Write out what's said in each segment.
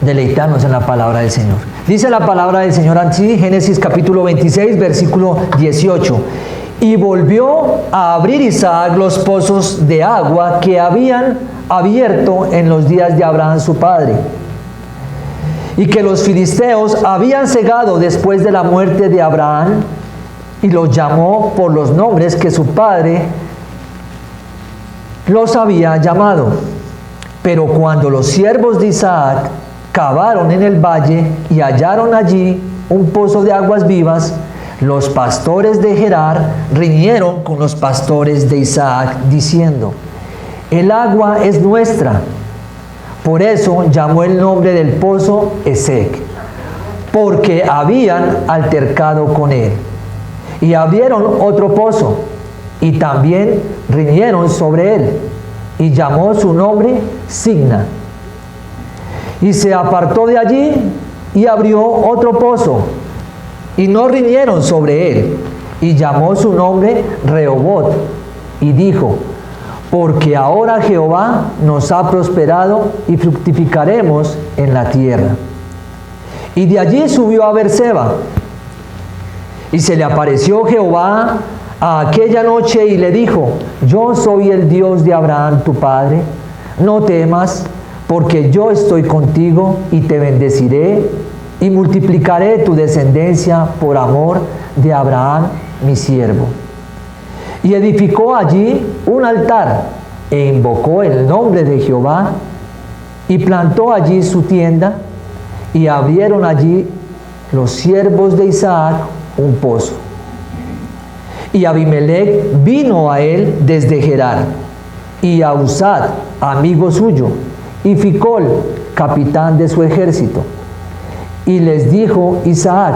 deleitarnos en la palabra del Señor. Dice la palabra del Señor así, Génesis capítulo 26, versículo 18. Y volvió a abrir Isaac los pozos de agua que habían abierto en los días de Abraham su padre, y que los filisteos habían cegado después de la muerte de Abraham, y los llamó por los nombres que su padre los había llamado. Pero cuando los siervos de Isaac cavaron en el valle y hallaron allí un pozo de aguas vivas, los pastores de Gerar riñeron con los pastores de Isaac, diciendo: el agua es nuestra. Por eso llamó el nombre del pozo Esek, porque habían altercado con él. Y abrieron otro pozo, y también riñeron sobre él, y llamó su nombre Signa. Y se apartó de allí, y abrió otro pozo, y no riñeron sobre él, y llamó su nombre Rehobot, y dijo: porque ahora Jehová nos ha prosperado y fructificaremos en la tierra. Y de allí subió a Beerseba, y se le apareció Jehová a aquella noche y le dijo: yo soy el Dios de Abraham tu padre, no temas, porque yo estoy contigo y te bendeciré y multiplicaré tu descendencia por amor de Abraham mi siervo. Y edificó allí un altar e invocó el nombre de Jehová, y plantó allí su tienda, y abrieron allí los siervos de Isaac un pozo. Y Abimelech vino a él desde Gerar, y a Uzad, amigo suyo, y Ficol, capitán de su ejército. Y les dijo Isaac: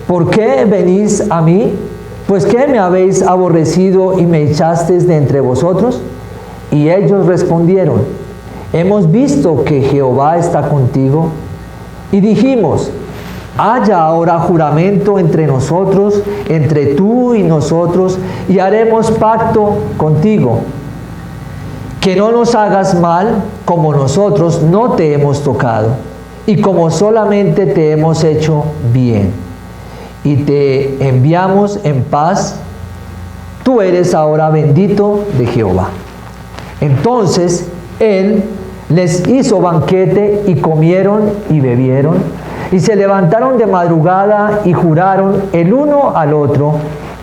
¿por qué venís a mí? Pues ¿qué me habéis aborrecido y me echasteis de entre vosotros? Y ellos respondieron: hemos visto que Jehová está contigo. Y dijimos: haya ahora juramento entre nosotros, entre tú y nosotros, y haremos pacto contigo, que no nos hagas mal, como nosotros no te hemos tocado, y como solamente te hemos hecho bien. Y te enviamos en paz, tú eres ahora bendito de Jehová. Entonces él les hizo banquete, y comieron y bebieron, y se levantaron de madrugada y juraron el uno al otro,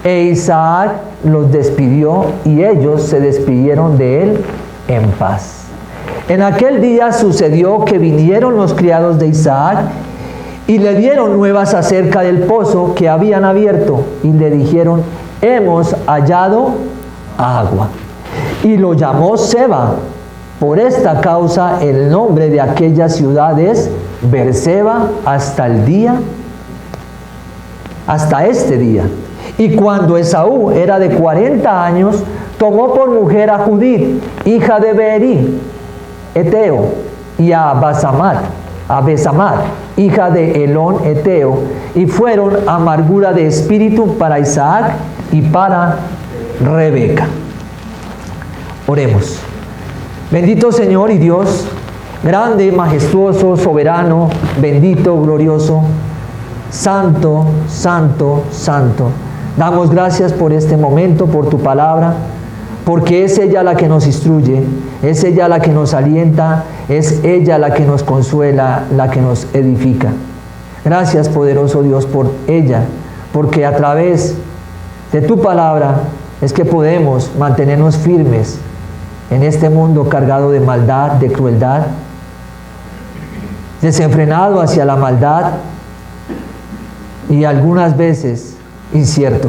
e Isaac los despidió, y ellos se despidieron de él en paz. En aquel día sucedió que vinieron los criados de Isaac y le dieron nuevas acerca del pozo que habían abierto, y le dijeron: hemos hallado agua. Y lo llamó Seba. Por esta causa el nombre de aquella ciudad es Beerseba hasta este día. Y cuando Esaú era de 40 años, tomó por mujer a Judith, hija de Beeri, Eteo, y a Besamat, hija de Elón Eteo, y fueron amargura de espíritu para Isaac y para Rebeca. Oremos. Bendito Señor y Dios, grande, majestuoso, soberano, bendito, glorioso, santo, santo, santo. Damos gracias por este momento, por tu palabra, porque es ella la que nos instruye, es ella la que nos alienta, es ella la que nos consuela, la que nos edifica. Gracias, poderoso Dios, por ella, porque a través de tu palabra es que podemos mantenernos firmes en este mundo cargado de maldad, de crueldad, desenfrenado hacia la maldad y algunas veces incierto.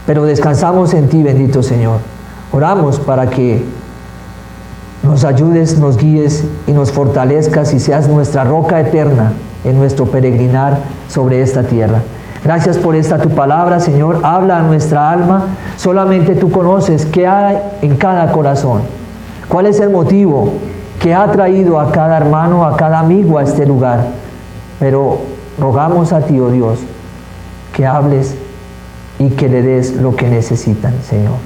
Pero descansamos en ti, bendito Señor. Oramos para que nos ayudes, nos guíes y nos fortalezcas y seas nuestra roca eterna en nuestro peregrinar sobre esta tierra. Gracias por esta tu palabra, Señor. Habla a nuestra alma. Solamente tú conoces qué hay en cada corazón. ¿Cuál es el motivo que ha traído a cada hermano, a cada amigo a este lugar? Pero rogamos a ti, oh Dios, que hables y que le des lo que necesitan, Señor.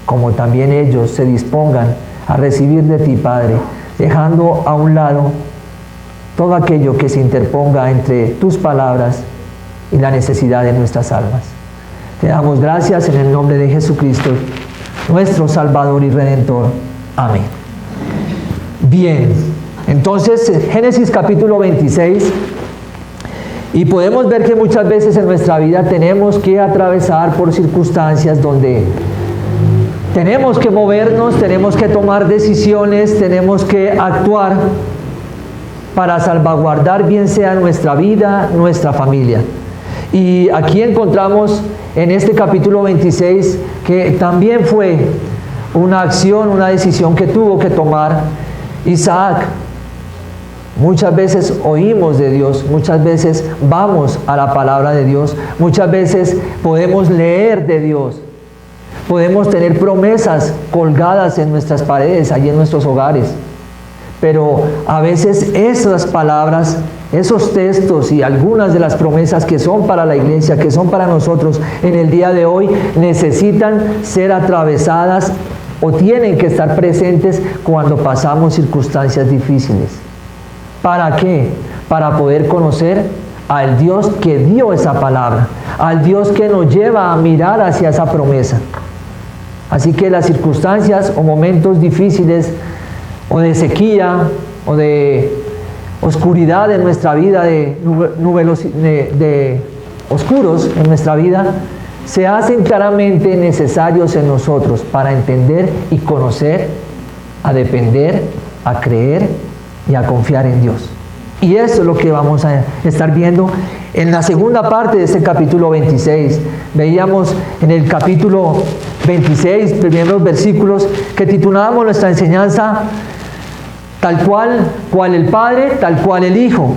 Como también ellos se dispongan a recibir de ti, Padre, dejando a un lado todo aquello que se interponga entre tus palabras y la necesidad de nuestras almas. Te damos gracias en el nombre de Jesucristo, nuestro Salvador y Redentor. Amén. Bien, entonces Génesis capítulo 26, y podemos ver que muchas veces en nuestra vida tenemos que atravesar por circunstancias donde tenemos que movernos, tenemos que tomar decisiones, tenemos que actuar para salvaguardar bien sea nuestra vida, nuestra familia. Y aquí encontramos en este capítulo 26 que también fue una acción, una decisión que tuvo que tomar Isaac. Muchas veces oímos de Dios, muchas veces vamos a la palabra de Dios, muchas veces podemos leer de Dios, podemos tener promesas colgadas en nuestras paredes, allí en nuestros hogares. Pero a veces esas palabras, esos textos y algunas de las promesas que son para la iglesia, que son para nosotros en el día de hoy, necesitan ser atravesadas o tienen que estar presentes cuando pasamos circunstancias difíciles. ¿Para qué? Para poder conocer al Dios que dio esa palabra, al Dios que nos lleva a mirar hacia esa promesa. Así que las circunstancias o momentos difíciles o de sequía o de oscuridad en nuestra vida, de oscuros en nuestra vida, se hacen claramente necesarios en nosotros para entender y conocer, a depender, a creer y a confiar en Dios. Y eso es lo que vamos a estar viendo en la segunda parte de este capítulo 26. Veíamos en el capítulo 26, primeros versículos, que titulábamos nuestra enseñanza tal cual el Padre, tal cual el Hijo.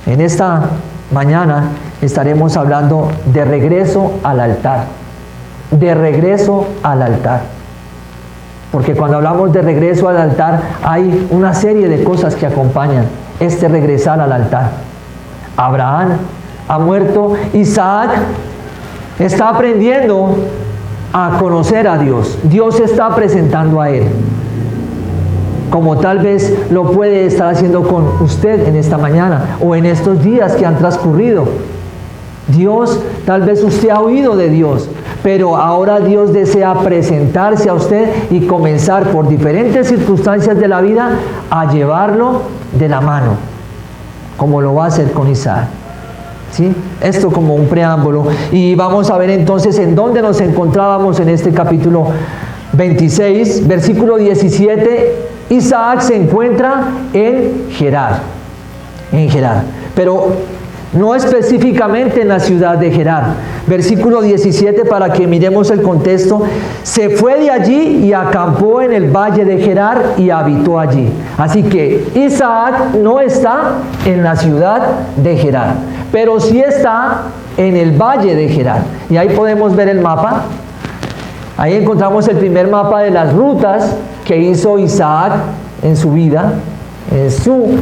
En esta mañana estaremos hablando de regreso al altar. De regreso al altar. Porque cuando hablamos de regreso al altar, hay una serie de cosas que acompañan este regresar al altar. Abraham ha muerto, Isaac está aprendiendo a conocer a Dios. Dios se está presentando a él, como tal vez lo puede estar haciendo con usted en esta mañana o en estos días que han transcurrido. Dios, tal vez usted ha oído de Dios, pero ahora Dios desea presentarse a usted y comenzar por diferentes circunstancias de la vida a llevarlo de la mano, como lo va a hacer con Isaac. ¿Sí? Esto como un preámbulo. Y vamos a ver entonces en dónde nos encontrábamos en este capítulo 26, versículo 17. Isaac se encuentra en Gerar. En Gerar. Pero no específicamente en la ciudad de Gerar. Versículo 17, para que miremos el contexto. Se fue de allí y acampó en el valle de Gerar y habitó allí. Así que Isaac no está en la ciudad de Gerar, pero sí está en el valle de Gerar. Y ahí podemos ver el mapa. Ahí encontramos el primer mapa de las rutas que hizo Isaac en su vida, en su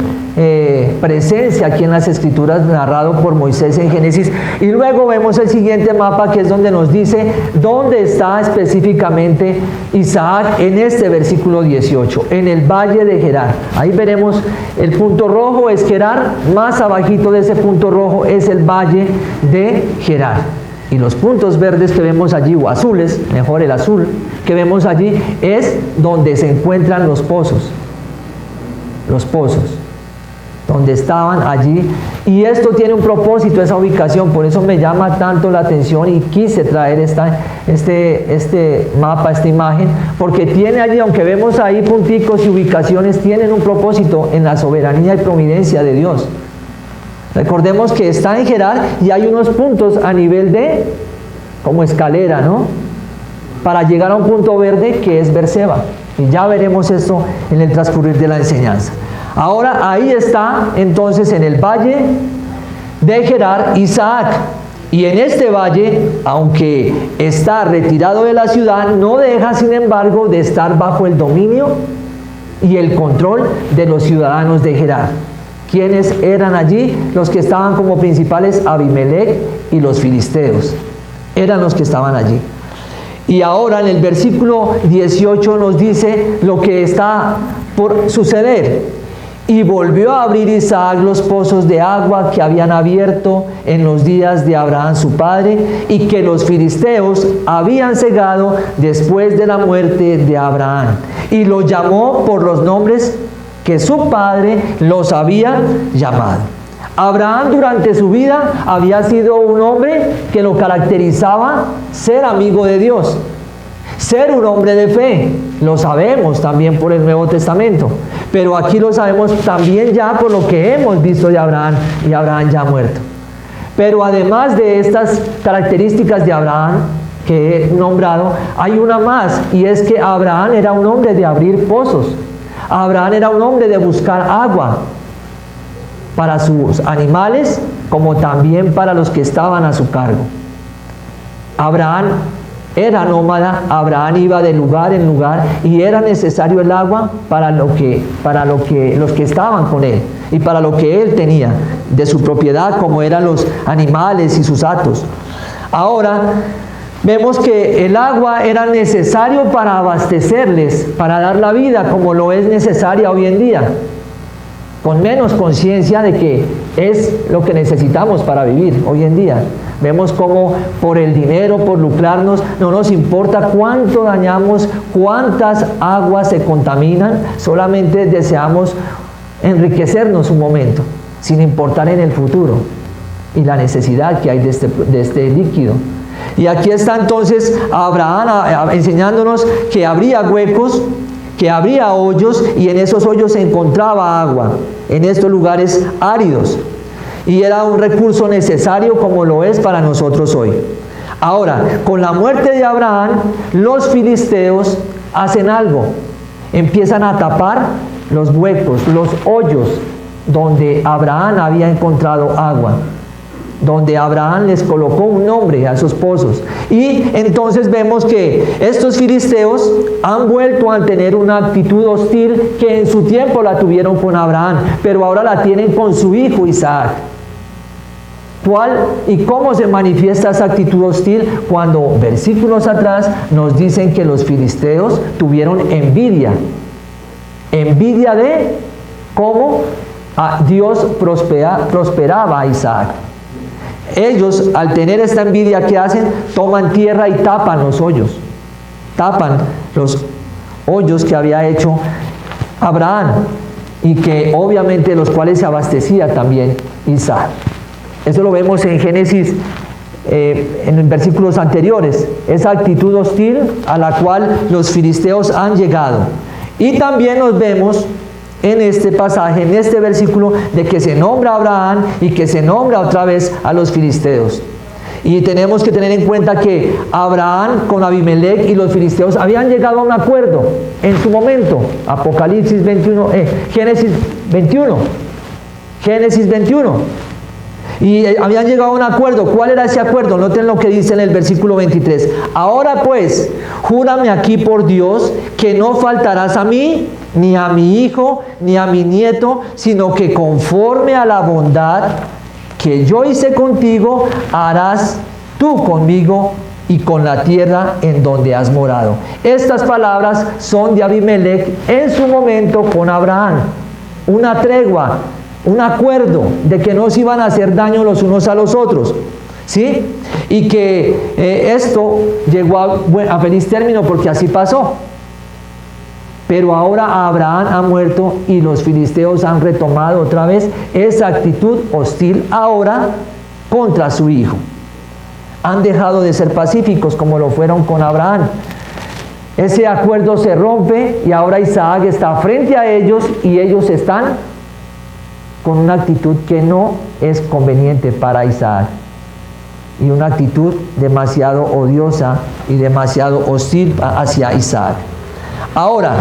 presencia aquí en las Escrituras, narrado por Moisés en Génesis. Y luego vemos el siguiente mapa, que es donde nos dice dónde está específicamente Isaac en este versículo 18, en el valle de Gerar. Ahí veremos el punto rojo es Gerar, más abajito de ese punto rojo es el valle de Gerar. Y los puntos verdes que vemos allí, o azules, mejor el azul, que vemos allí, es donde se encuentran los pozos. Los pozos, donde estaban allí. Y esto tiene un propósito, esa ubicación, por eso me llama tanto la atención y quise traer este mapa, esta imagen, porque tiene allí, aunque vemos ahí punticos y ubicaciones, tienen un propósito en la soberanía y providencia de Dios. Recordemos que está en Gerar y hay unos puntos a nivel de, como escalera, ¿no? Para llegar a un punto verde que es Berseba. Y ya veremos esto en el transcurrir de la enseñanza. Ahora ahí está entonces en el valle de Gerar Isaac. Y en este valle, aunque está retirado de la ciudad, no deja sin embargo de estar bajo el dominio y el control de los ciudadanos de Gerar. ¿Quiénes eran allí? Los que estaban como principales, Abimelech y los filisteos. Eran los que estaban allí. Y ahora en el versículo 18 nos dice lo que está por suceder. Y volvió a abrir Isaac los pozos de agua que habían abierto en los días de Abraham su padre, y que los filisteos habían cegado después de la muerte de Abraham. Y los llamó por los nombres que su padre los había llamado. Abraham durante su vida había sido un hombre que lo caracterizaba ser amigo de Dios, ser un hombre de fe. Lo sabemos también por el Nuevo Testamento, pero aquí lo sabemos también ya por lo que hemos visto de Abraham, y Abraham ya muerto. Pero además de estas características de Abraham que he nombrado, hay una más, y es que Abraham era un hombre de abrir pozos. Abraham era un hombre de buscar agua para sus animales, como también para los que estaban a su cargo. Abraham era nómada, Abraham iba de lugar en lugar, y era necesario el agua para los que estaban con él, y para lo que él tenía de su propiedad, como eran los animales y sus hatos. Ahora vemos que el agua era necesario para abastecerles, para dar la vida, como lo es necesaria hoy en día, con menos conciencia de que es lo que necesitamos para vivir hoy en día. Vemos cómo por el dinero, por lucrarnos, no nos importa cuánto dañamos, cuántas aguas se contaminan, solamente deseamos enriquecernos un momento, sin importar en el futuro y la necesidad que hay de este líquido. Y aquí está entonces Abraham enseñándonos que habría huecos, que habría hoyos, y en esos hoyos se encontraba agua, en estos lugares áridos. Y era un recurso necesario como lo es para nosotros hoy. Ahora, con la muerte de Abraham, los filisteos hacen algo. Empiezan a tapar los huecos, los hoyos donde Abraham había encontrado agua, donde Abraham les colocó un nombre a esos pozos. Y entonces vemos que estos filisteos han vuelto a tener una actitud hostil que en su tiempo la tuvieron con Abraham, pero ahora la tienen con su hijo Isaac. ¿Cuál y cómo se manifiesta esa actitud hostil? Cuando versículos atrás nos dicen que los filisteos tuvieron envidia. Envidia de cómo Dios prosperaba a Isaac. Ellos, al tener esta envidia, ¿qué hacen? Toman tierra y tapan los hoyos. Tapan los hoyos que había hecho Abraham, y que obviamente los cuales se abastecía también Isaac. Eso lo vemos en Génesis, en versículos anteriores, esa actitud hostil a la cual los filisteos han llegado. Y también nos vemos en este pasaje, en este versículo, de que se nombra a Abraham y que se nombra otra vez a los filisteos. Y tenemos que tener en cuenta que Abraham con Abimelech y los filisteos habían llegado a un acuerdo en su momento. Génesis 21. Y habían llegado a un acuerdo. ¿Cuál era ese acuerdo? Noten lo que dice en el versículo 23. Ahora pues, júrame aquí por Dios que no faltarás a mí, ni a mi hijo, ni a mi nieto, sino que conforme a la bondad que yo hice contigo, harás tú conmigo y con la tierra en donde has morado. Estas palabras son de Abimelech en su momento con Abraham. Una tregua, un acuerdo de que no se iban a hacer daño los unos a los otros, ¿sí? Y que esto llegó a feliz término porque así pasó. Pero ahora Abraham ha muerto y los filisteos han retomado otra vez esa actitud hostil ahora contra su hijo. Han dejado de ser pacíficos como lo fueron con Abraham. Ese acuerdo se rompe y ahora Isaac está frente a ellos y ellos están con una actitud que no es conveniente para Isaac, y una actitud demasiado odiosa y demasiado hostil hacia Isaac. Ahora,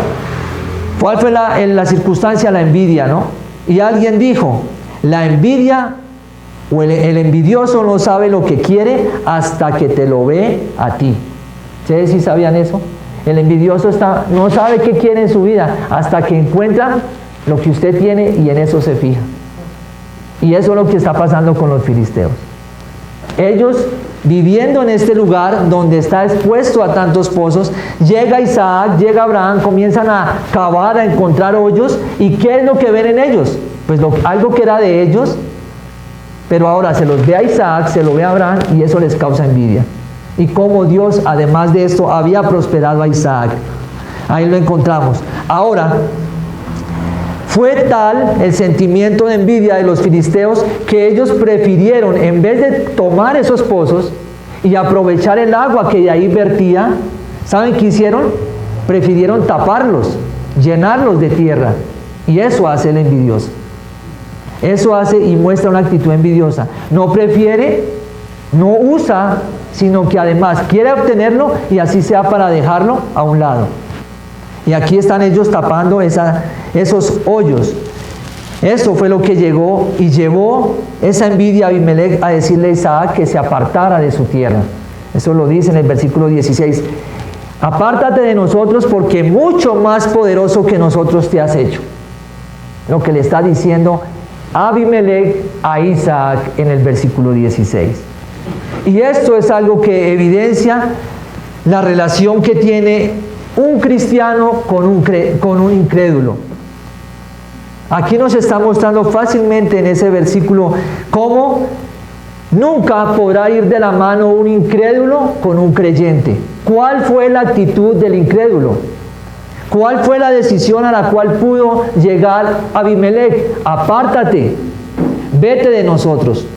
¿cuál fue la circunstancia? La envidia, ¿no? Y alguien dijo, la envidia o el envidioso no sabe lo que quiere hasta que te lo ve a ti. ¿Ustedes sí sabían eso? El envidioso no sabe qué quiere en su vida hasta que encuentra lo que usted tiene y en eso se fija. Y eso es lo que está pasando con los filisteos. Ellos viviendo en este lugar donde está expuesto a tantos pozos, llega Isaac, llega Abraham, comienzan a cavar, a encontrar hoyos, ¿y qué es lo que ven en ellos? Pues algo que era de ellos, pero ahora se los ve a Isaac, se lo ve a Abraham, y eso les causa envidia. Y cómo Dios, además de esto, había prosperado a Isaac. Ahí lo encontramos. Ahora, fue tal el sentimiento de envidia de los filisteos que ellos prefirieron, en vez de tomar esos pozos y aprovechar el agua que de ahí vertía, ¿saben qué hicieron? Prefirieron taparlos, llenarlos de tierra. Y eso hace el envidioso. Eso hace y muestra una actitud envidiosa. No prefiere, no usa, sino que además quiere obtenerlo y así sea para dejarlo a un lado. Y aquí están ellos tapando esos hoyos. Eso fue lo que llegó y llevó esa envidia a Abimelech a decirle a Isaac que se apartara de su tierra. Eso lo dice en el versículo 16. Apártate de nosotros porque mucho más poderoso que nosotros te has hecho. Lo que le está diciendo Abimelech a Isaac en el versículo 16. Y esto es algo que evidencia la relación que tiene un cristiano con un incrédulo. Aquí nos está mostrando fácilmente en ese versículo cómo nunca podrá ir de la mano un incrédulo con un creyente. ¿Cuál fue la actitud del incrédulo? ¿Cuál fue la decisión a la cual pudo llegar Abimelech? Apártate, vete de nosotros.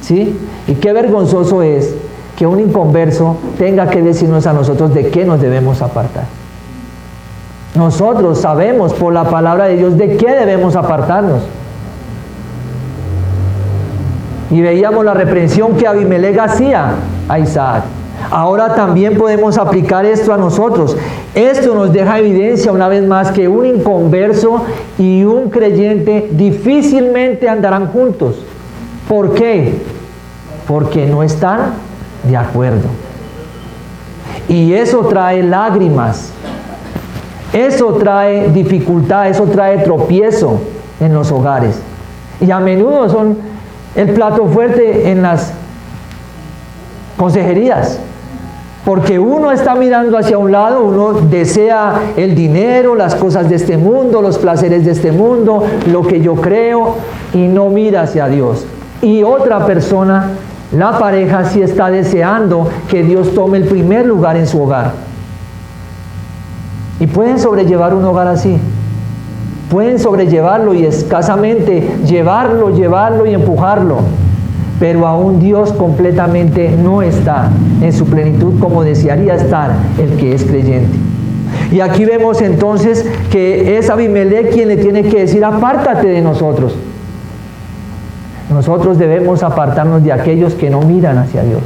¿Sí? Y qué vergonzoso es que un inconverso tenga que decirnos a nosotros de qué nos debemos apartar. Nosotros sabemos por la palabra de Dios de qué debemos apartarnos. Y veíamos la reprensión que Abimelech hacía a Isaac. Ahora también podemos aplicar esto a nosotros. Esto nos deja evidencia una vez más que un inconverso y un creyente difícilmente andarán juntos. ¿Por qué? Porque no están de acuerdo. Y eso trae lágrimas, eso trae dificultad, eso trae tropiezo en los hogares. Y a menudo son el plato fuerte en las consejerías. Porque uno está mirando hacia un lado, uno desea el dinero, las cosas de este mundo, los placeres de este mundo, lo que yo creo, y no mira hacia Dios. Y otra persona, la pareja, sí está deseando que Dios tome el primer lugar en su hogar. Y pueden sobrellevar un hogar así. Pueden sobrellevarlo y escasamente llevarlo y empujarlo. Pero aún Dios completamente no está en su plenitud como desearía estar el que es creyente. Y aquí vemos entonces que es Abimelech quien le tiene que decir: apártate de nosotros. Nosotros debemos apartarnos de aquellos que no miran hacia Dios.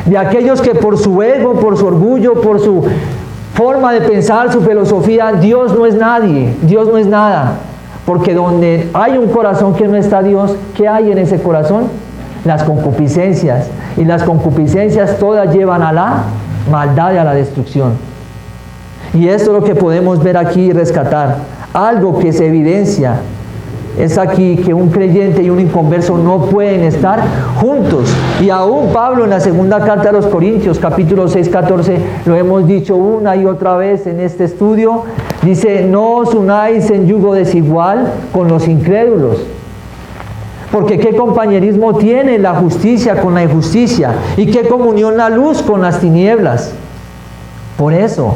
De aquellos que por su ego, por su orgullo, por su forma de pensar, su filosofía, Dios no es nadie, Dios no es nada. Porque donde hay un corazón que no está Dios, ¿qué hay en ese corazón? Las concupiscencias. Y las concupiscencias todas llevan a la maldad y a la destrucción. Y esto es lo que podemos ver aquí y rescatar. Algo que se evidencia es aquí que un creyente y un inconverso no pueden estar juntos. Y aún Pablo en la segunda carta a los Corintios, capítulo 6, 14, lo hemos dicho una y otra vez en este estudio, dice: no os unáis en yugo desigual con los incrédulos. Porque ¿qué compañerismo tiene la justicia con la injusticia? ¿Y qué comunión la luz con las tinieblas? Por eso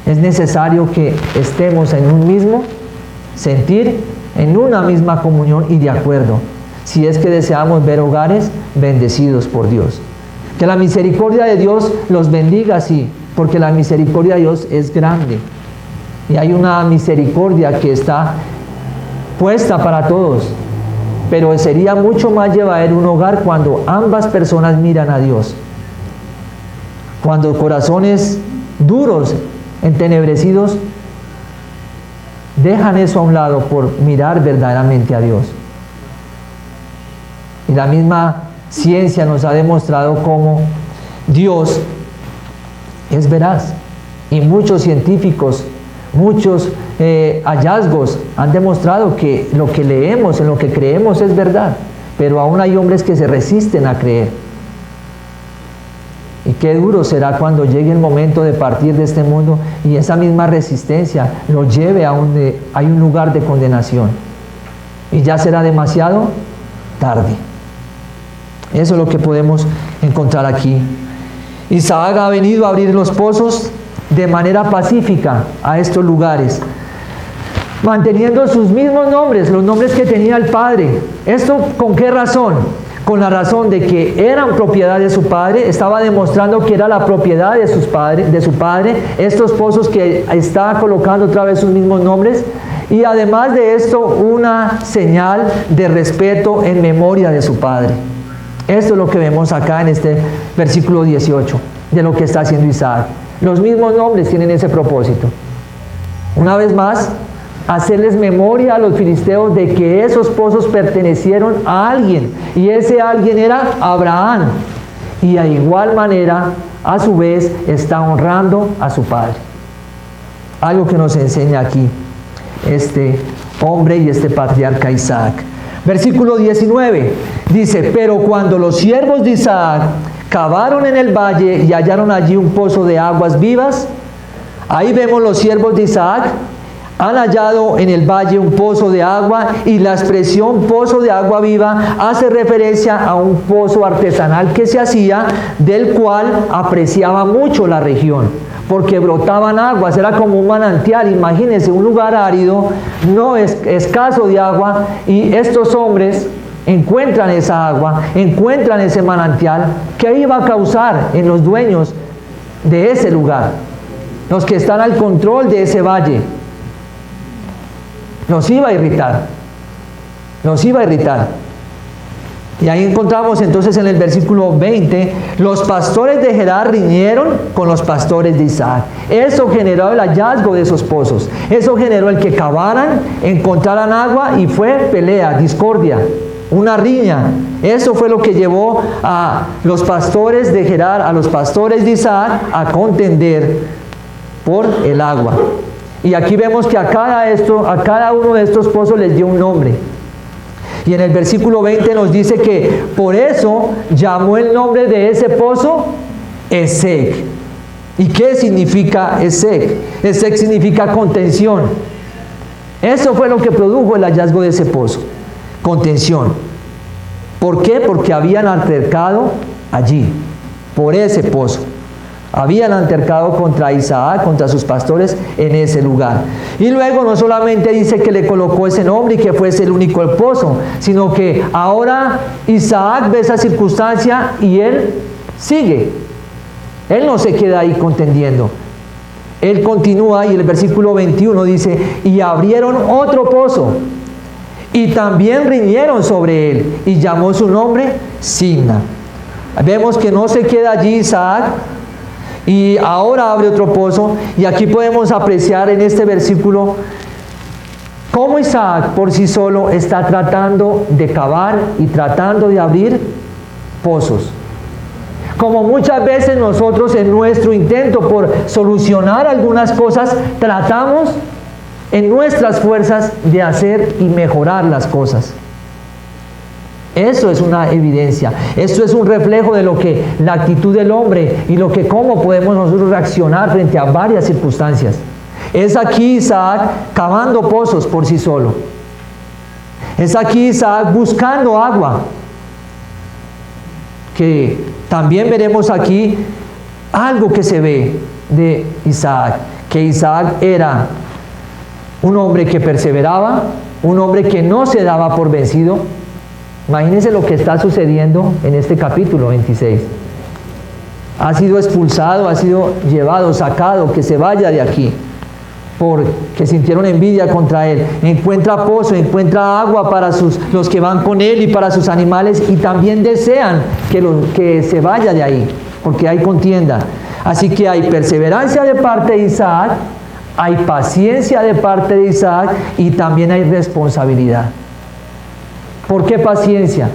es necesario que estemos en un mismo sentir, en una misma comunión y de acuerdo, si es que deseamos ver hogares bendecidos por Dios. Que la misericordia de Dios los bendiga, sí, porque la misericordia de Dios es grande. Y hay una misericordia que está puesta para todos. Pero sería mucho más llevadero un hogar cuando ambas personas miran a Dios. Cuando corazones duros, entenebrecidos, dejan eso a un lado por mirar verdaderamente a Dios. Y la misma ciencia nos ha demostrado cómo Dios es veraz. Y muchos científicos, muchos hallazgos han demostrado que lo que leemos, en lo que creemos es verdad. pero aún hay hombres que se resisten a creer. Y qué duro será cuando llegue el momento de partir de este mundo y esa misma resistencia lo lleve a hay un lugar de condenación. Y ya será demasiado tarde. Eso es lo que podemos encontrar aquí. Isaac ha venido a abrir los pozos de manera pacífica a estos lugares, manteniendo sus mismos nombres, los nombres que tenía el padre. ¿Esto con qué razón? Con la razón de que eran propiedad de su padre, estaba demostrando que era la propiedad de su padre, estos pozos que está colocando otra vez sus mismos nombres, y además de esto, una señal de respeto en memoria de su padre. Esto es lo que vemos acá en este versículo 18, de lo que está haciendo Isaac. Los mismos nombres tienen ese propósito. Una vez más, hacerles memoria a los filisteos de que esos pozos pertenecieron a alguien, y ese alguien era Abraham, y de igual manera, a su vez, está honrando a su padre. Algo que nos enseña aquí este hombre y este patriarca Isaac. Versículo 19 dice: pero cuando los siervos de Isaac cavaron en el valle y hallaron allí un pozo de aguas vivas, ahí vemos los siervos de Isaac han hallado en el valle un pozo de agua, y la expresión pozo de agua viva hace referencia a un pozo artesanal que se hacía, del cual apreciaba mucho la región, porque brotaban aguas, era como un manantial. Imagínense un lugar árido, no es escaso de agua, y estos hombres encuentran esa agua, encuentran ese manantial. ¿Qué iba a causar en los dueños de ese lugar? Los que están al control de ese valle. Los iba a irritar, los iba a irritar. Y ahí encontramos entonces en el versículo 20, los pastores de Gerar riñeron con los pastores de Isaac. Eso generó el hallazgo de esos pozos, eso generó el que cavaran, encontraran agua, y fue pelea, discordia, una riña. Eso fue lo que llevó a los pastores de Gerar, a los pastores de Isaac, a contender por el agua. Y aquí vemos que a cada uno de estos pozos les dio un nombre. Y en el versículo 20 nos dice que por eso llamó el nombre de ese pozo Esek. ¿Y qué significa Esek? Esek significa contención. Eso fue lo que produjo el hallazgo de ese pozo. Contención. ¿Por qué? Porque habían altercado allí, por ese pozo. Habían altercado contra Isaac, contra sus pastores en ese lugar. Y luego no solamente dice que le colocó ese nombre y que fuese el único pozo, sino que ahora Isaac ve esa circunstancia y él sigue. Él no se queda ahí contendiendo. Él continúa, y el versículo 21 dice: y abrieron otro pozo, y también riñeron sobre él, y llamó su nombre Simna. Vemos que no se queda allí Isaac, y ahora abre otro pozo. Y aquí podemos apreciar en este versículo cómo Isaac por sí solo está tratando de cavar y tratando de abrir pozos. Como muchas veces nosotros, en nuestro intento por solucionar algunas cosas, tratamos en nuestras fuerzas de hacer y mejorar las cosas. Eso es una evidencia, esto es un reflejo de lo que la actitud del hombre y cómo podemos nosotros reaccionar frente a varias circunstancias. Es aquí Isaac cavando pozos por sí solo. Es aquí Isaac buscando agua. Que también veremos aquí algo que se ve de Isaac, que Isaac era un hombre que perseveraba, un hombre que no se daba por vencido. Imagínense lo que está sucediendo en este capítulo 26. Ha sido expulsado, ha sido llevado, sacado, que se vaya de aquí, porque sintieron envidia contra él. Encuentra pozo, encuentra agua para los que van con él y para sus animales, y también desean que se vaya de ahí, porque hay contienda. Así que hay perseverancia de parte de Isaac, hay paciencia de parte de Isaac, y también hay responsabilidad. ¿Por qué paciencia?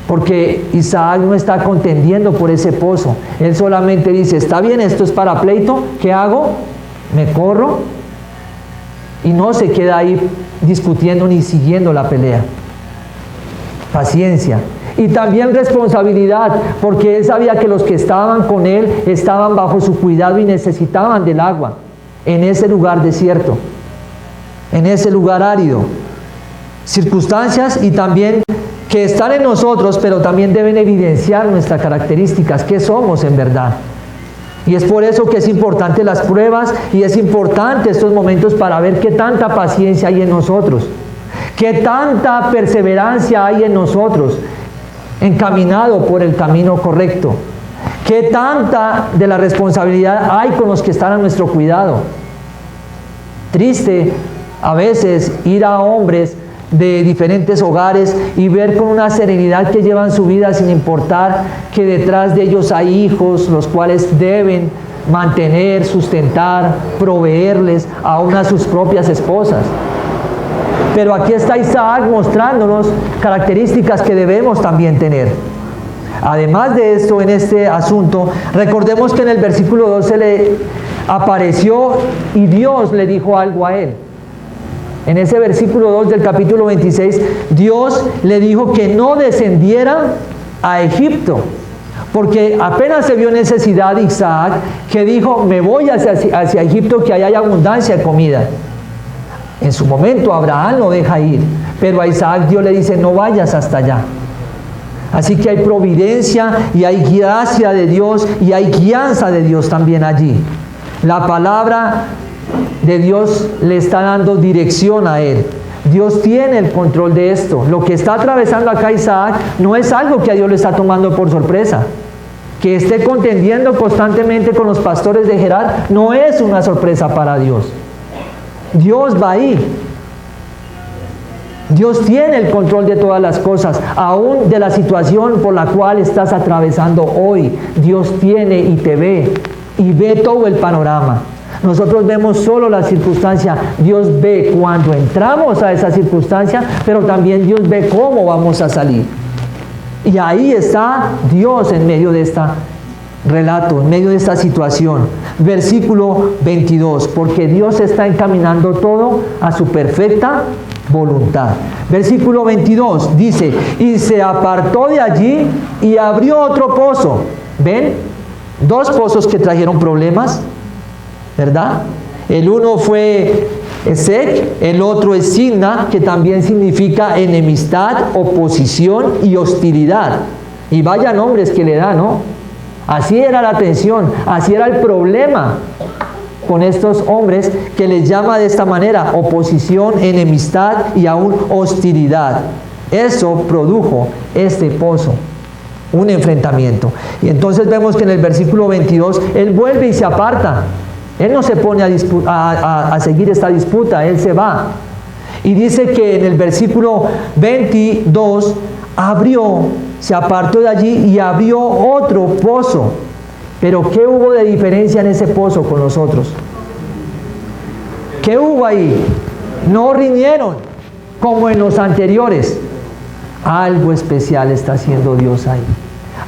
Porque Isaac no está contendiendo por ese pozo. Él solamente dice: está bien, esto es para pleito, ¿qué hago? Me corro, y no se queda ahí discutiendo ni siguiendo la pelea. Paciencia. Y también responsabilidad, porque él sabía que los que estaban con él estaban bajo su cuidado y necesitaban del agua en ese lugar desierto, en ese lugar árido. Circunstancias y también que están en nosotros, pero también deben evidenciar nuestras características, qué somos en verdad. Y es por eso que es importante las pruebas y es importante estos momentos para ver qué tanta paciencia hay en nosotros, qué tanta perseverancia hay en nosotros, encaminado por el camino correcto, qué tanta de la responsabilidad hay con los que están a nuestro cuidado. Triste a veces ir a hombres de diferentes hogares y ver con una serenidad que llevan su vida sin importar que detrás de ellos hay hijos, los cuales deben mantener, sustentar, proveerles aún a sus propias esposas. Pero aquí está Isaac mostrándonos características que debemos también tener. Además de esto, en este asunto, recordemos que en el versículo 12 le apareció y Dios le dijo algo a él. En ese versículo 2 del capítulo 26, Dios le dijo que no descendiera a Egipto, porque apenas se vio necesidad de Isaac, que dijo, me voy hacia Egipto, que allá hay abundancia de comida. En su momento Abraham lo deja ir, pero a Isaac Dios le dice, no vayas hasta allá. Así que hay providencia y hay gracia de Dios y hay guianza de Dios también allí. La palabra de Dios le está dando dirección a él. Dios tiene el control de esto. Lo que está atravesando acá Isaac no es algo que a Dios le está tomando por sorpresa. Que esté contendiendo constantemente con los pastores de Gerar no es una sorpresa para Dios. Dios va ahí. Dios tiene el control de todas las cosas, aún de la situación por la cual estás atravesando hoy. Dios tiene y te ve, y ve todo el panorama. Nosotros vemos solo la circunstancia. Dios ve cuando entramos a esa circunstancia, pero también Dios ve cómo vamos a salir. Y ahí está Dios en medio de este relato, en medio de esta situación. Versículo 22, porque Dios está encaminando todo a su perfecta voluntad. Versículo 22 dice, y se apartó de allí y abrió otro pozo. ¿Ven? Dos pozos que trajeron problemas, ¿verdad? El uno fue Esek, el otro es Signa, que también significa enemistad, oposición y hostilidad. Y vaya nombres que le da, ¿no? Así era la tensión, así era el problema con estos hombres, que les llama de esta manera: oposición, enemistad y aún hostilidad. Eso produjo este pozo, un enfrentamiento. Y entonces vemos que en el versículo 22 él vuelve y se aparta. Él no se pone a seguir esta disputa, él se va. Y dice que en el versículo 22 se apartó de allí y abrió otro pozo. Pero ¿qué hubo de diferencia en ese pozo con los otros? ¿Qué hubo ahí? No riñeron como en los anteriores. Algo especial está haciendo Dios ahí.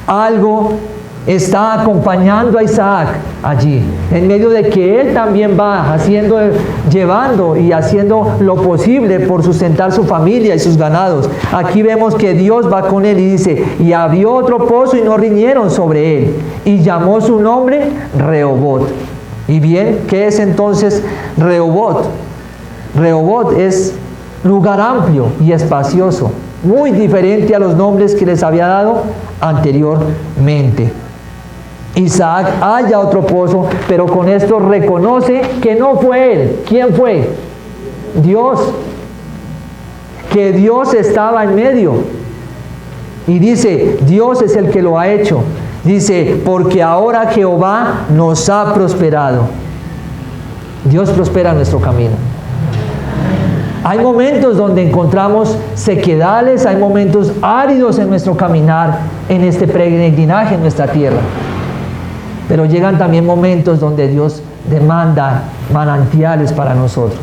Algo está acompañando a Isaac allí, en medio de que él también va llevando y haciendo lo posible por sustentar su familia y sus ganados. Aquí vemos que Dios va con él y dice, y abrió otro pozo y no riñeron sobre él, y llamó su nombre Rehobot. Y bien, ¿qué es entonces Rehobot? Rehobot es lugar amplio y espacioso, muy diferente a los nombres que les había dado anteriormente. Isaac halla otro pozo, pero con esto reconoce que no fue él. ¿Quién fue? Dios. Que Dios estaba en medio. Y dice, Dios es el que lo ha hecho. Dice, porque ahora Jehová nos ha prosperado. Dios prospera nuestro camino. Hay momentos donde encontramos sequedales, hay momentos áridos en nuestro caminar, en este peregrinaje en nuestra tierra. Pero llegan también momentos donde Dios demanda manantiales para nosotros.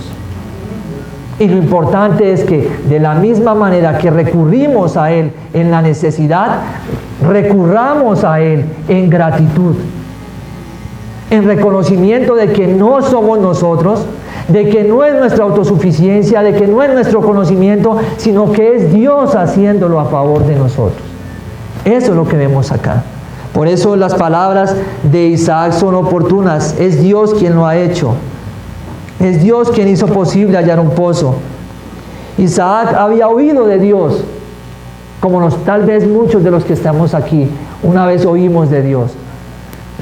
Y lo importante es que de la misma manera que recurrimos a Él en la necesidad, recurramos a Él en gratitud, en reconocimiento de que no somos nosotros, de que no es nuestra autosuficiencia, de que no es nuestro conocimiento, sino que es Dios haciéndolo a favor de nosotros. Eso es lo que vemos acá. Por eso las palabras de Isaac son oportunas. Es Dios quien lo ha hecho. Es Dios quien hizo posible hallar un pozo. Isaac había oído de Dios, como tal vez muchos de los que estamos aquí, una vez oímos de Dios.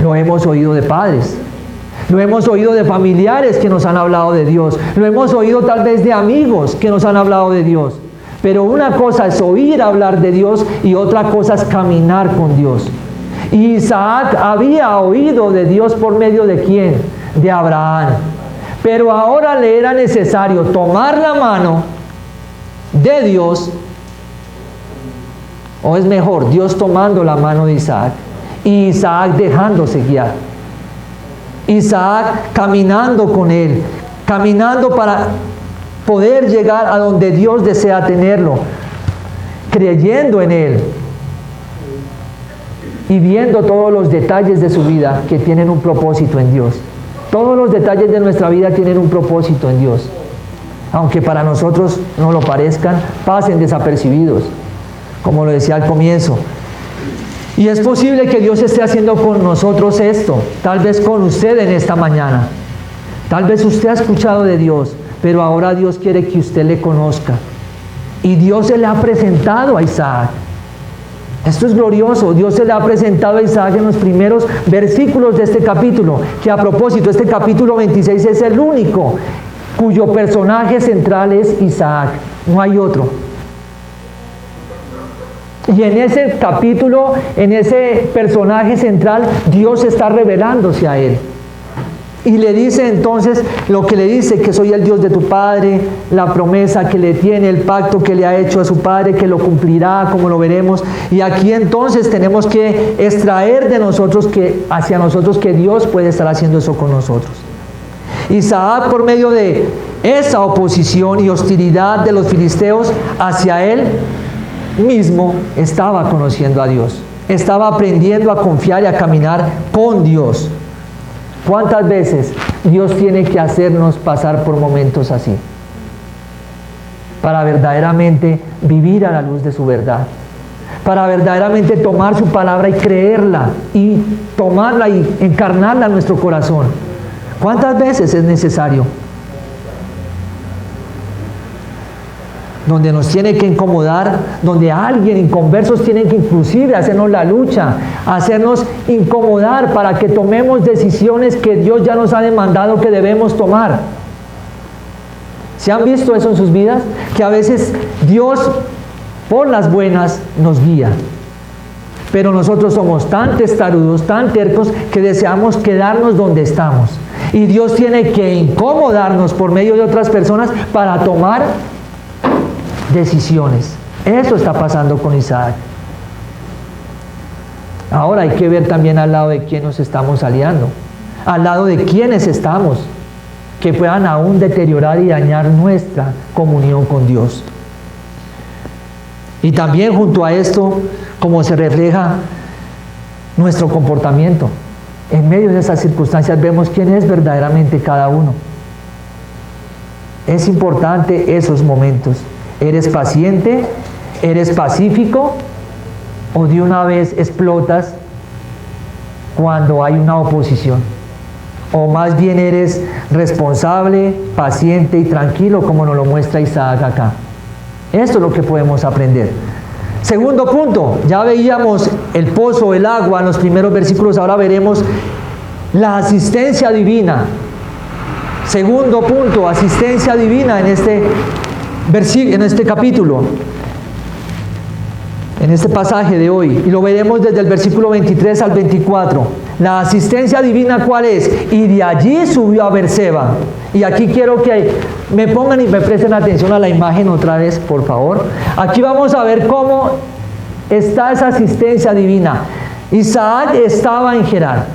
Lo hemos oído de padres, lo hemos oído de familiares que nos han hablado de Dios, lo hemos oído tal vez de amigos que nos han hablado de Dios. Pero una cosa es oír hablar de Dios y otra cosa es caminar con Dios. Y Isaac había oído de Dios por medio de ¿quién? De Abraham. Pero ahora le era necesario tomar la mano de Dios, o es mejor, Dios tomando la mano de Isaac y Isaac dejándose guiar. Isaac caminando con él, caminando para poder llegar a donde Dios desea tenerlo, creyendo en él y viendo todos los detalles de su vida que tienen un propósito en Dios. Todos los detalles de nuestra vida tienen un propósito en Dios. Aunque para nosotros no lo parezcan, pasen desapercibidos, como lo decía al comienzo. Y es posible que Dios esté haciendo con nosotros esto, tal vez con usted en esta mañana. Tal vez usted ha escuchado de Dios, pero ahora Dios quiere que usted le conozca. Y Dios se le ha presentado a Isaac. Esto es glorioso. Dios se le ha presentado a Isaac en los primeros versículos de este capítulo, que a propósito, este capítulo 26 es el único cuyo personaje central es Isaac, no hay otro. Y en ese capítulo, en ese personaje central, Dios está revelándose a él. Y le dice entonces lo que le dice, que soy el Dios de tu padre, la promesa que le tiene, el pacto que le ha hecho a su padre, que lo cumplirá, como lo veremos. Y aquí entonces tenemos que extraer de nosotros, hacia nosotros, que Dios puede estar haciendo eso con nosotros. Isaac, por medio de esa oposición y hostilidad de los filisteos hacia él mismo, estaba conociendo a Dios, estaba aprendiendo a confiar y a caminar con Dios. ¿Cuántas veces Dios tiene que hacernos pasar por momentos así? Para verdaderamente vivir a la luz de su verdad. Para verdaderamente tomar su palabra y creerla, y tomarla y encarnarla en nuestro corazón. ¿Cuántas veces es necesario? Donde nos tiene que incomodar, donde alguien, inconversos, tienen que inclusive hacernos la lucha, hacernos incomodar para que tomemos decisiones que Dios ya nos ha demandado que debemos tomar. ¿Se han visto eso en sus vidas? Que a veces Dios, por las buenas, nos guía. Pero nosotros somos tan testarudos, tan tercos, que deseamos quedarnos donde estamos. Y Dios tiene que incomodarnos por medio de otras personas para tomar decisiones. Eso está pasando con Isaac. Ahora hay que ver también al lado de quién nos estamos aliando, al lado de quiénes estamos, que puedan aún deteriorar y dañar nuestra comunión con Dios. Y también junto a esto, como se refleja nuestro comportamiento. En medio de esas circunstancias vemos quién es verdaderamente cada uno. Es importante esos momentos. ¿Eres paciente? ¿Eres pacífico? ¿O de una vez explotas cuando hay una oposición? ¿O más bien eres responsable, paciente y tranquilo, como nos lo muestra Isaac acá? Esto es lo que podemos aprender. Segundo punto, ya veíamos el pozo, el agua en los primeros versículos, ahora veremos la asistencia divina. Segundo punto, asistencia divina en este capítulo, en este pasaje de hoy, y lo veremos desde el versículo 23 al 24. La asistencia divina, ¿cuál es? Y de allí subió a Beerseba. Y aquí quiero que me pongan y me presten atención a la imagen otra vez, por favor. Aquí vamos a ver cómo está esa asistencia divina. Isaac estaba en Gerar.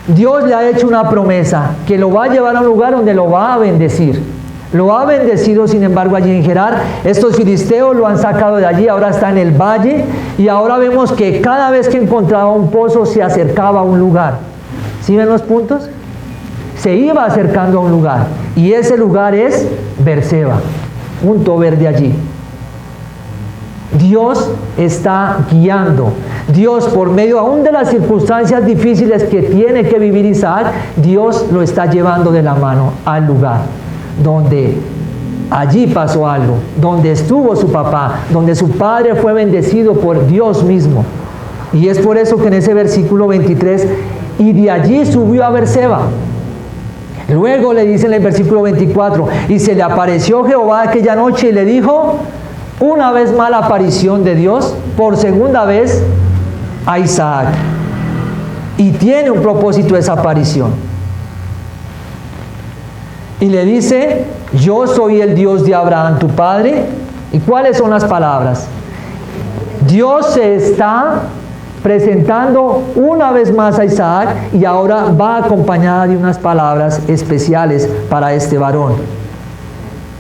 Dios le ha hecho una promesa que lo va a llevar a un lugar donde lo va a bendecir. Lo ha bendecido, sin embargo, allí en Gerar. Estos filisteos lo han sacado de allí, ahora está en el valle, y ahora vemos que cada vez que encontraba un pozo se acercaba a un lugar. ¿Sí ven los puntos? se iba acercando a un lugar, y ese lugar es Berseba, punto verde allí. Dios está guiando. Dios, por medio aún de las circunstancias difíciles que tiene que vivir Isaac, Dios lo está llevando de la mano al lugar donde allí pasó algo, donde estuvo su papá, donde su padre fue bendecido por Dios mismo. Y es por eso que en ese versículo 23, y de allí subió a Berseba. Luego le dice en el versículo 24, y se le apareció Jehová aquella noche y le dijo, una vez más la aparición de Dios, por segunda vez a Isaac. Y tiene un propósito esa aparición. Y le dice, yo soy el Dios de Abraham, tu padre. ¿Y cuáles son las palabras? Dios se está presentando una vez más a Isaac y ahora va acompañada de unas palabras especiales para este varón.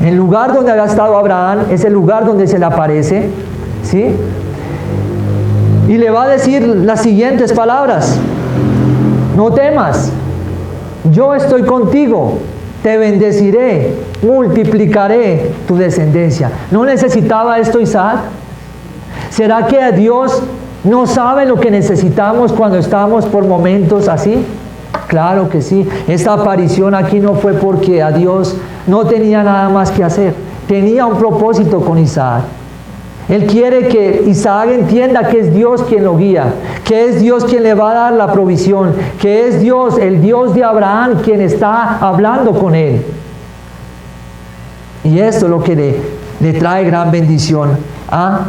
El lugar donde había estado Abraham es el lugar donde se le aparece, ¿sí? Y le va a decir las siguientes palabras. No temas, yo estoy contigo, te bendeciré, multiplicaré tu descendencia. ¿No necesitaba esto Isaac? ¿Será que Dios no sabe lo que necesitamos cuando estamos por momentos así? Claro que sí. Esta aparición aquí no fue porque a Dios no tenía nada más que hacer. Tenía un propósito con Isaac. Él quiere que Isaac entienda que es Dios quien lo guía, que es Dios quien le va a dar la provisión, que es Dios, el Dios de Abraham, quien está hablando con él. Y esto es lo que le trae gran bendición a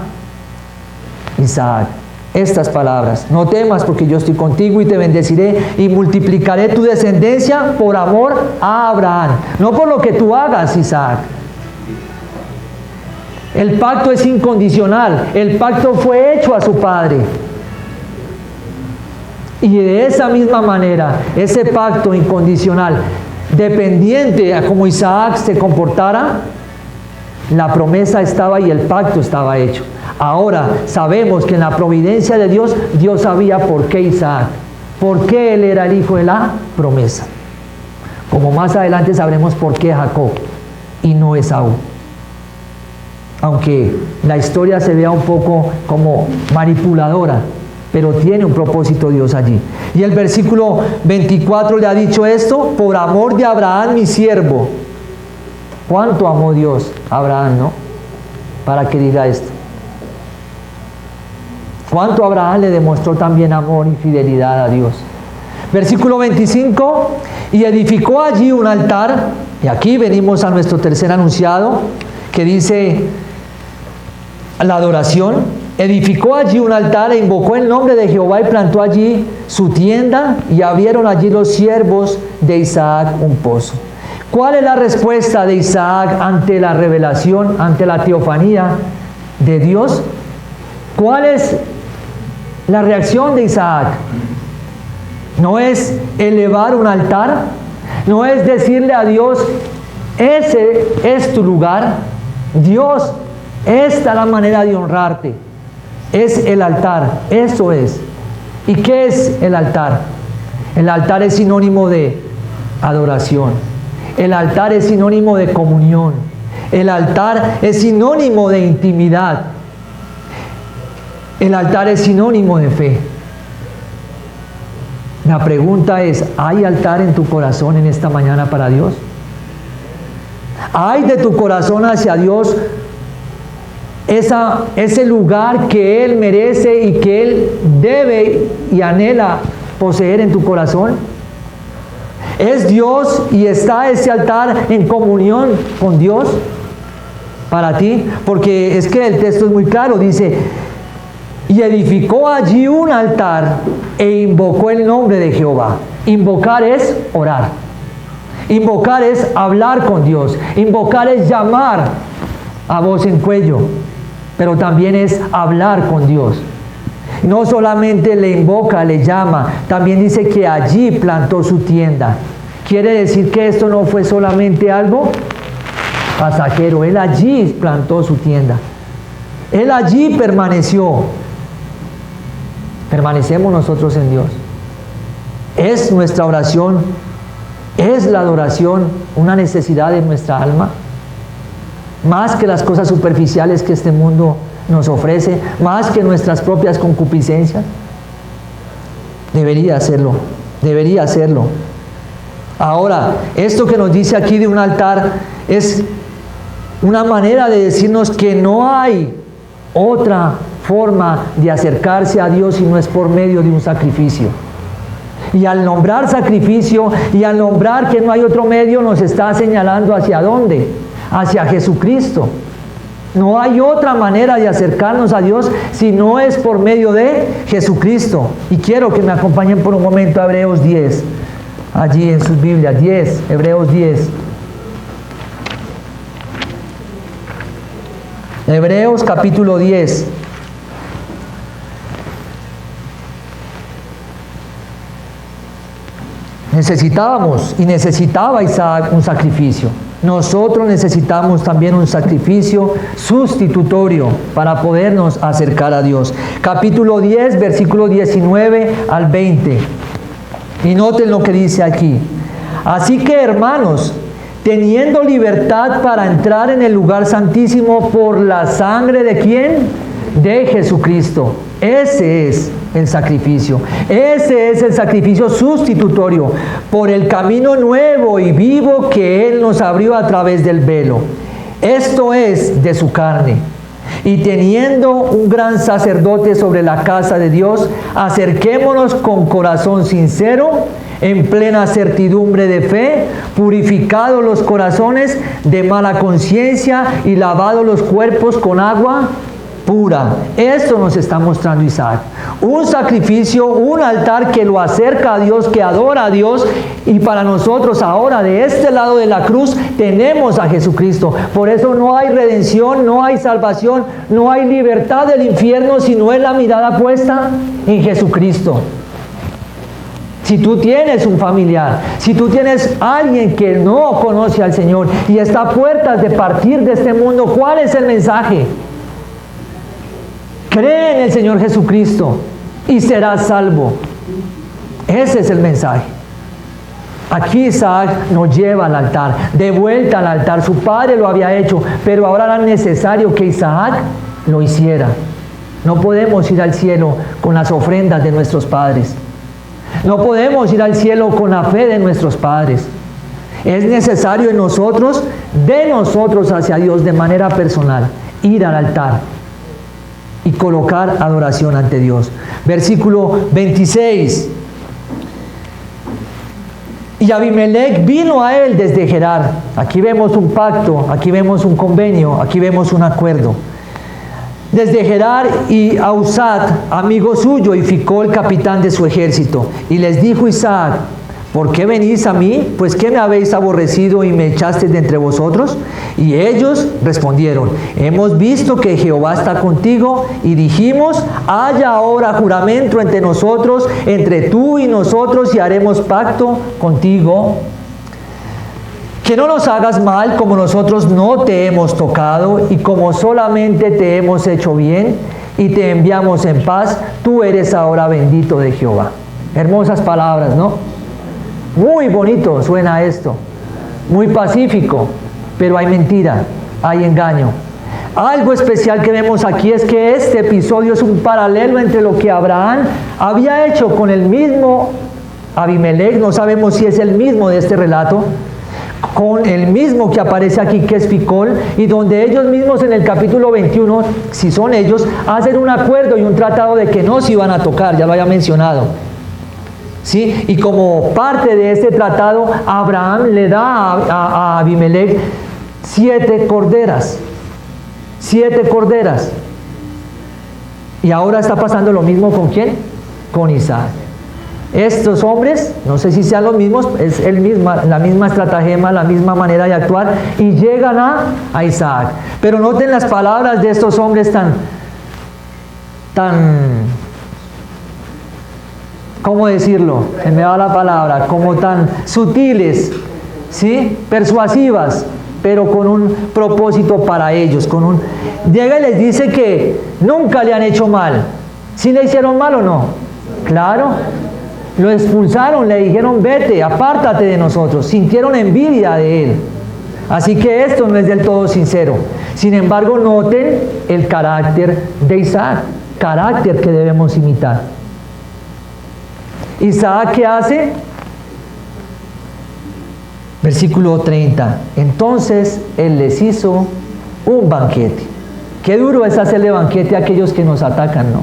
Isaac. Estas palabras, no temas porque yo estoy contigo y te bendeciré y multiplicaré tu descendencia por amor a Abraham. No por lo que tú hagas, Isaac. El pacto es incondicional. El pacto fue hecho a su padre. Y de esa misma manera, ese pacto incondicional, dependiente a cómo Isaac se comportara, la promesa estaba y el pacto estaba hecho. Ahora sabemos que en la providencia de Dios, Dios sabía por qué Isaac, por qué él era el hijo de la promesa. Como más adelante sabremos por qué Jacob y no Esaú. Aunque la historia se vea un poco como manipuladora, pero tiene un propósito Dios allí. Y el versículo 24 le ha dicho esto, por amor de Abraham mi siervo. ¿Cuánto amó Dios a Abraham, no? Para que diga esto. ¿Cuánto Abraham le demostró también amor y fidelidad a Dios? Versículo 25, y edificó allí un altar, y aquí venimos a nuestro tercer anunciado, que dice la adoración. Edificó allí un altar e invocó el nombre de Jehová y plantó allí su tienda, y abrieron allí los siervos de Isaac un pozo. ¿Cuál es la respuesta de Isaac ante la revelación, ante la teofanía de Dios? ¿Cuál es la reacción de Isaac? No es elevar un altar, no es decirle a Dios, ese es tu lugar, Dios, esta es la manera de honrarte, es el altar, eso es. ¿Y qué es el altar? El altar es sinónimo de adoración, el altar es sinónimo de comunión, el altar es sinónimo de intimidad, el altar es sinónimo de fe. La pregunta es, ¿hay altar en tu corazón en esta mañana para Dios? ¿Hay de tu corazón hacia Dios ese lugar que Él merece y que Él debe y anhela poseer en tu corazón? ¿Es Dios y está ese altar en comunión con Dios para ti? Porque es que el texto es muy claro, dice, y edificó allí un altar e invocó el nombre de Jehová. Invocar es orar. Invocar es hablar con Dios. Invocar es llamar a voz en cuello, pero también es hablar con Dios. No solamente le invoca, le llama, también dice que allí plantó su tienda. Quiere decir que esto no fue solamente algo pasajero. Él allí plantó su tienda. Él allí permaneció. Permanecemos nosotros en Dios. Es nuestra oración ¿Es la adoración una necesidad de nuestra alma? Más que las cosas superficiales que este mundo nos ofrece, más que nuestras propias concupiscencias. Debería hacerlo, debería hacerlo. Ahora, esto que nos dice aquí de un altar es una manera de decirnos que no hay otra forma de acercarse a Dios si no es por medio de un sacrificio. Y al nombrar sacrificio y al nombrar que no hay otro medio, nos está señalando hacia dónde, hacia Jesucristo. No hay otra manera de acercarnos a Dios si no es por medio de Jesucristo. Y quiero que me acompañen por un momento a Hebreos 10, allí en sus Biblias, Hebreos 10. Hebreos capítulo 10. Necesitábamos y necesitaba Isaac un sacrificio. Nosotros necesitamos también un sacrificio sustitutorio para podernos acercar a Dios. Capítulo 10, versículo 19 al 20. Y noten lo que dice aquí. Así que, hermanos, teniendo libertad para entrar en el lugar santísimo por la sangre ¿de quién? De Jesucristo. Ese es el sacrificio. Ese es el sacrificio sustitutorio por el camino nuevo y vivo que Él nos abrió a través del velo. Esto es de su carne. Y teniendo un gran sacerdote sobre la casa de Dios, acerquémonos con corazón sincero, en plena certidumbre de fe, purificados los corazones de mala conciencia y lavados los cuerpos con agua pura. Esto nos está mostrando Isaac. Un sacrificio, un altar que lo acerca a Dios, que adora a Dios. Y para nosotros ahora, de este lado de la cruz, tenemos a Jesucristo. Por eso no hay redención, no hay salvación, no hay libertad del infierno, si no es la mirada puesta en Jesucristo. Si tú tienes un familiar, si tú tienes alguien que no conoce al Señor y está a puertas de partir de este mundo, ¿cuál es el mensaje? Cree en el Señor Jesucristo y serás salvo. Ese es el mensaje. Aquí Isaac nos lleva al altar, de vuelta al altar. Su padre lo había hecho, pero ahora era necesario que Isaac lo hiciera. No podemos ir al cielo con las ofrendas de nuestros padres. No podemos ir al cielo con la fe de nuestros padres. Es necesario en nosotros, de nosotros hacia Dios de manera personal, ir al altar y colocar adoración ante Dios. Versículo 26. Y Abimelech vino a él desde Gerar. Aquí vemos un pacto, aquí vemos un convenio, aquí vemos un acuerdo. Desde Gerar y Ahuzat, amigo suyo, y Ficol, capitán de su ejército. Y les dijo Isaac: ¿por qué venís a mí? Pues ¿qué me habéis aborrecido y me echasteis de entre vosotros? Y ellos respondieron: hemos visto que Jehová está contigo, y dijimos: haya ahora juramento entre nosotros, entre tú y nosotros, y haremos pacto contigo, que no nos hagas mal, como nosotros no te hemos tocado, y como solamente te hemos hecho bien, y te enviamos en paz. Tú eres ahora bendito de Jehová. Hermosas palabras, ¿no? Muy bonito suena esto, muy pacífico, pero hay mentira, hay engaño. Algo especial que vemos aquí es que este episodio es un paralelo entre lo que Abraham había hecho con el mismo Abimelech, no sabemos si es el mismo de este relato, con el mismo que aparece aquí, que es Ficol, y donde ellos mismos en el capítulo 21, si son ellos, hacen un acuerdo y un tratado de que no se iban a tocar, ya lo había mencionado. ¿Sí? Y como parte de este tratado, Abraham le da a Abimelech 7 corderas. 7 corderas. Y ahora está pasando lo mismo ¿con quién? Con Isaac. Estos hombres, no sé si sean los mismos, es la misma estratagema, la misma manera de actuar, y llegan a Isaac. Pero noten las palabras de estos hombres tan ¿cómo decirlo? Se me va la palabra, como tan sutiles, ¿sí? Persuasivas, pero con un propósito para ellos. Llega y les dice que nunca le han hecho mal. ¿Sí le hicieron mal o no? Claro. lo expulsaron, le dijeron, vete, apártate de nosotros. Sintieron envidia de él. Así que esto no es del todo sincero. Sin embargo, noten el carácter de Isaac, carácter que debemos imitar. Isaac, ¿qué hace? Versículo 30. Entonces él les hizo un banquete. Qué duro es hacerle banquete a aquellos que nos atacan, ¿no?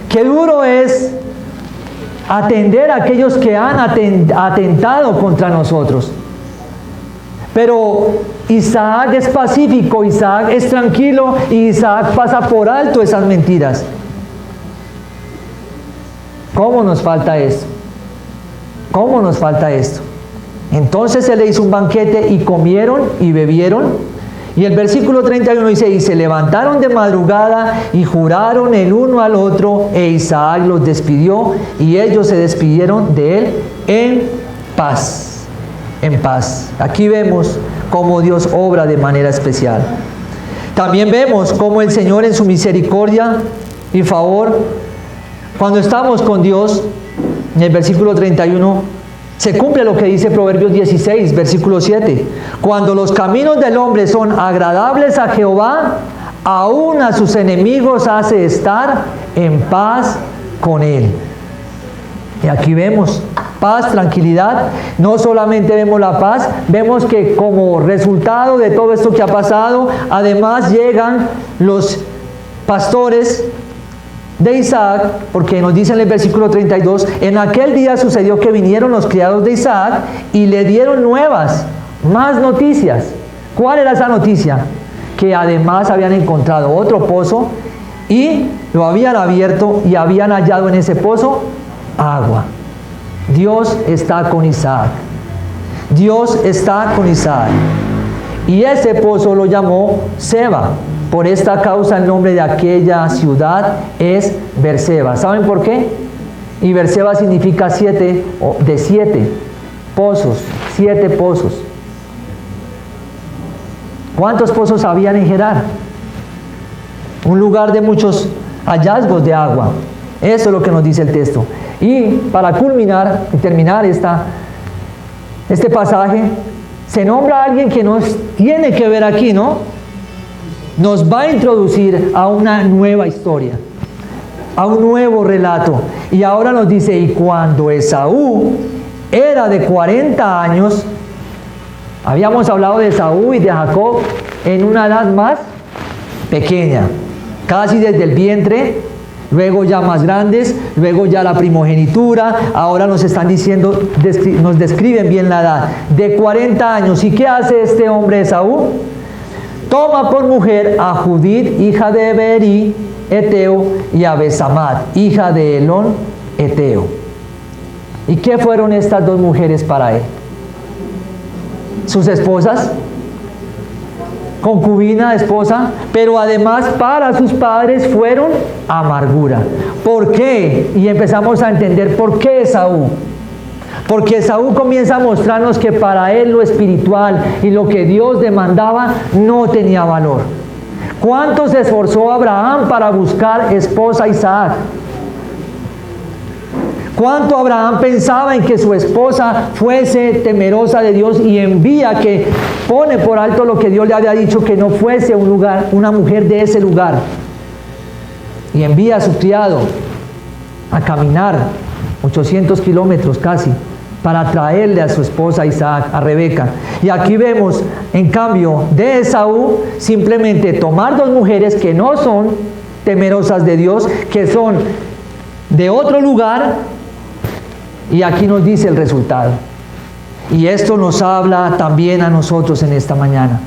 Qué duro es atender a aquellos que han atentado contra nosotros. Pero Isaac es pacífico, Isaac es tranquilo y Isaac pasa por alto esas mentiras. ¿Cómo nos falta esto? ¿Cómo nos falta esto? Entonces se le hizo un banquete y comieron y bebieron. Y el versículo 31 dice, y se levantaron de madrugada y juraron el uno al otro, e Isaac los despidió y ellos se despidieron de él en paz. En paz. Aquí vemos cómo Dios obra de manera especial. También vemos cómo el Señor en su misericordia y favor, cuando estamos con Dios, en el versículo 31, se cumple lo que dice Proverbios 16, versículo 7. Cuando los caminos del hombre son agradables a Jehová, aún a sus enemigos hace estar en paz con él. Y aquí vemos paz, tranquilidad. No solamente vemos la paz, vemos que como resultado de todo esto que ha pasado, además llegan los pastores de Isaac, porque nos dice en el versículo 32, en aquel día sucedió que vinieron los criados de Isaac y le dieron nuevas, más noticias. ¿Cuál era esa noticia? Que además habían encontrado otro pozo y lo habían abierto y habían hallado en ese pozo agua. Dios está con Isaac. Dios está con Isaac. Y ese pozo lo llamó Seba. Por esta causa el nombre de aquella ciudad es Berseba. ¿Saben por qué? Y Berseba significa de 7 pozos, 7 pozos. ¿Cuántos pozos habían en Gerar? Un lugar de muchos hallazgos de agua. Eso es lo que nos dice el texto. Y para culminar y terminar este pasaje, se nombra a alguien que nos tiene que ver aquí, ¿no? Nos va a introducir a una nueva historia, a un nuevo relato. Y ahora nos dice, y cuando Esaú era de 40 años, habíamos hablado de Esaú y de Jacob en una edad más pequeña, casi desde el vientre, luego ya más grandes, luego ya la primogenitura. Ahora nos están diciendo, nos describen bien la edad, de 40 años. ¿Y qué hace este hombre Esaú? Toma por mujer a Judith, hija de Beeri, Eteo, y a Besamat, hija de Elón, Eteo. ¿Y qué fueron estas dos mujeres para él? Sus esposas, concubina, esposa, pero además para sus padres fueron amargura. ¿Por qué? Y empezamos a entender por qué Esaú. Porque Esaú comienza a mostrarnos que para él lo espiritual y lo que Dios demandaba no tenía valor. ¿Cuánto se esforzó Abraham para buscar esposa a Isaac? ¿Cuánto Abraham pensaba en que su esposa fuese temerosa de Dios y envía que pone por alto lo que Dios le había dicho, que no fuese una mujer de ese lugar? Y envía a su criado a caminar 800 kilómetros casi para traerle a su esposa Isaac, a Rebeca. Y aquí vemos, en cambio, de Esaú, simplemente tomar dos mujeres que no son temerosas de Dios, que son de otro lugar, y aquí nos dice el resultado. Y esto nos habla también a nosotros en esta mañana.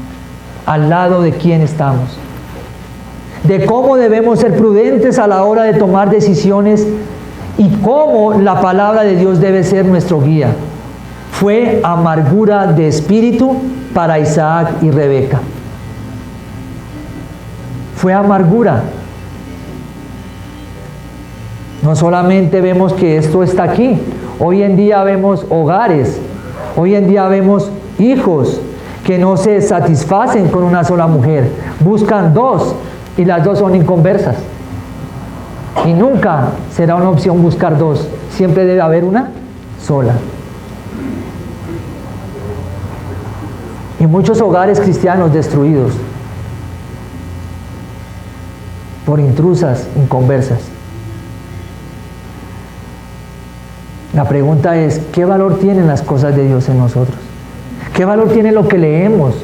¿Al lado de quién estamos? De cómo debemos ser prudentes a la hora de tomar decisiones y cómo la palabra de Dios debe ser nuestro guía. Fue amargura de espíritu para Isaac y Rebeca. Fue amargura. No solamente vemos que esto está aquí. Hoy en día vemos hogares, hoy en día vemos hijos que no se satisfacen con una sola mujer. Buscan dos y las dos son inconversas. Y nunca será una opción buscar dos, siempre debe haber una sola. Y muchos hogares cristianos destruidos por intrusas, inconversas. La pregunta es, ¿qué valor tienen las cosas de Dios en nosotros? ¿Qué valor tiene lo que leemos?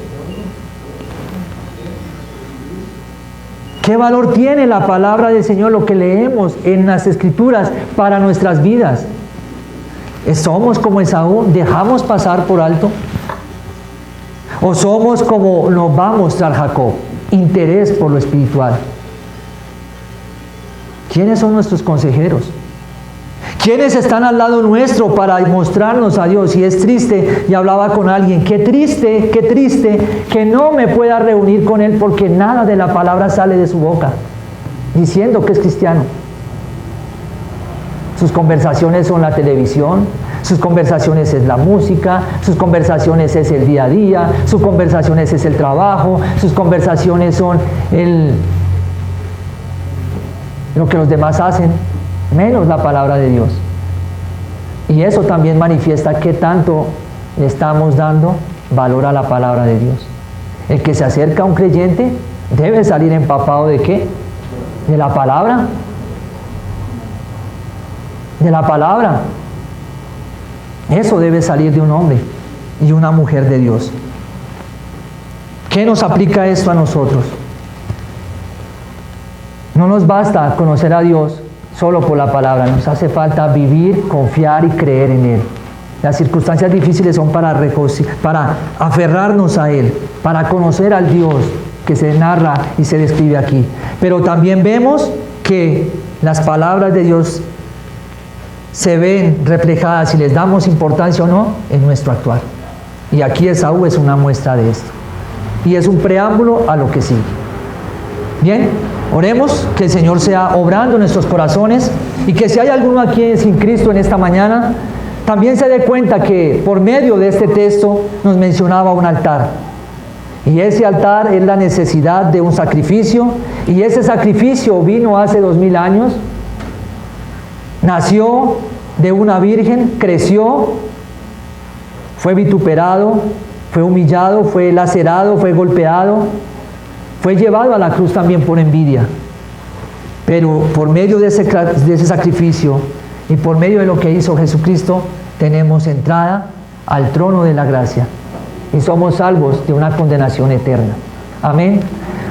¿Qué valor tiene la palabra del Señor, lo que leemos en las Escrituras para nuestras vidas? ¿Somos como Esaú? ¿Dejamos pasar por alto? ¿O somos como nos va a mostrar Jacob? Interés por lo espiritual. ¿Quiénes son nuestros consejeros? ¿Quiénes están al lado nuestro para mostrarnos a Dios? Y es triste, y hablaba con alguien, qué triste que no me pueda reunir con él porque nada de la palabra sale de su boca, diciendo que es cristiano. Sus conversaciones son la televisión, sus conversaciones es la música, sus conversaciones es el día a día, sus conversaciones es el trabajo, sus conversaciones son lo que los demás hacen, menos la palabra de Dios. Y eso también manifiesta qué tanto le estamos dando valor a la palabra de Dios. El que se acerca a un creyente debe salir empapado ¿de qué? De la palabra. De la palabra. Eso debe salir de un hombre y una mujer de Dios. ¿Qué nos aplica esto a nosotros? No nos basta conocer a Dios solo por la palabra, nos hace falta vivir, confiar y creer en Él. Las circunstancias difíciles son para aferrarnos a Él, para conocer al Dios que se narra y se describe aquí. Pero también vemos que las palabras de Dios se ven reflejadas, si les damos importancia o no, en nuestro actuar. Y aquí Esaú es una muestra de esto. Y es un preámbulo a lo que sigue. Bien, oremos que el Señor sea obrando en nuestros corazones y que si hay alguno aquí sin Cristo en esta mañana, también se dé cuenta que por medio de este texto nos mencionaba un altar. Y ese altar es la necesidad de un sacrificio, y ese sacrificio vino hace 2000 años, nació de una virgen, creció, fue vituperado, fue humillado, fue lacerado, fue golpeado, fue llevado a la cruz también por envidia. Pero por medio de ese sacrificio y por medio de lo que hizo Jesucristo, tenemos entrada al trono de la gracia y somos salvos de una condenación eterna. Amén.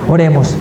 Oremos.